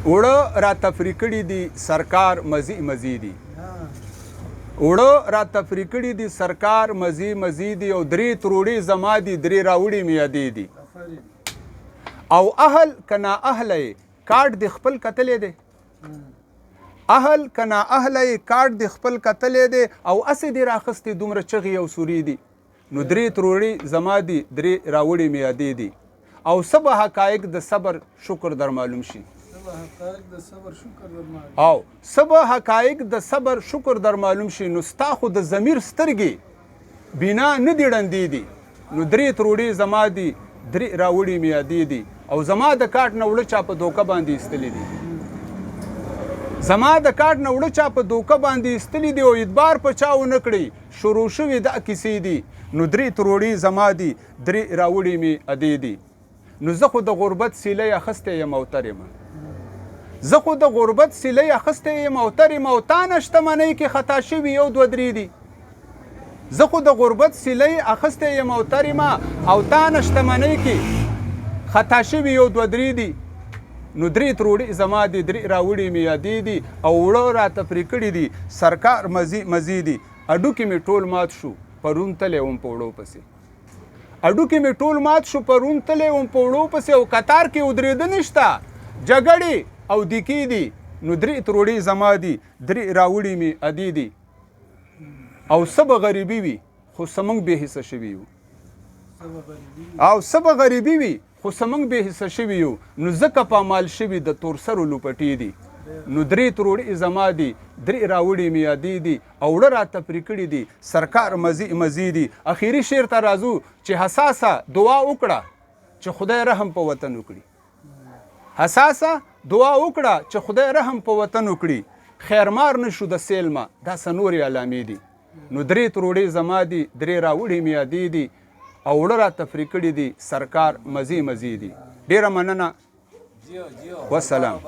اوړه را تفریح کړي دي سرکار مزي دي اوړه را تفریح کړي دي سرکار مزي دي او درې تروړې زما دي درې راوړې مې یادې دي او اهل کنا اهله کارت د خپل کتلې دی اهل کنا اهله کارت د خپل کتلې دی او اسې دې راخستې دومره چغې او سوري دي نو درې تروړې زما دي درې راوړې مې یادې دي او سبا حقایق د صبر شکر در معلوم شي او سبا حقایق د صبر شکر در معلوم شي نو ستا خو د ضمیر سترګې بنا نه دي ړندې دي نو درې تروړې زما دي درې راوړې مې یادې دي او زما د کاټ نه وړه چا په دوکه باندې ایستلې دي زما د کاټ نه وړه چا په دوکه باندې ایستلې دي او اعتبار په چا ونه کړي شروع شوې دا کیسې دي نو درې تروړې زما دي درې راوړې مې یادې دي نو زه خو د غربت سیلۍ اخیستی یم او تر یم زه خو د غربت سیلۍ اخیستی یم او تر یم او تا نه شتمنۍ کې خطا شوي یو دوه درې دي زه خو د غربت سیلۍ اخیستی یم او تر یم او تا نه شتمنۍ کې خطا شوي یو دوه درې دي نو درې تروړې زما دي درې راوړې مې یادې دي او اوړه راته پرې کړي دي سرکار مزي دي اډوکې مې ټول مات شو پرون تلی وم په وړو پسې اډوکې مې ټول مات شو پرون تلی وم په وړو پسې او قطار کې ودرېده نشته جګړې او دیکې دي نو درې تروړې زما دي درې راوړې مې یادې دي او سبه غریبي وي خو سمنګ بې حصه شوي یو او سبه غریبي وي خو سمنګ بې حصه شوي یو نو ځکه پامال شوي د تور سرو لوپټې دي نو درې تروړې زما دي درې راوړې مې یادې دي او وړه راته پرې کړي دي سرکار مزي دي اخیري شعر ته راځو چې حساسه دعا وکړه چې خدای رحم په وطن وکړي حساسه دعا وکړه چې خدای رحم په وطن وکړي خیرمار نشو د سیلما دا سنوري علامې دي نو درې تروړې زما دي درې راوړې مې یادې دي او وړه راته پرې کړي دي سرکار مزي دي ډېره مننه والسلام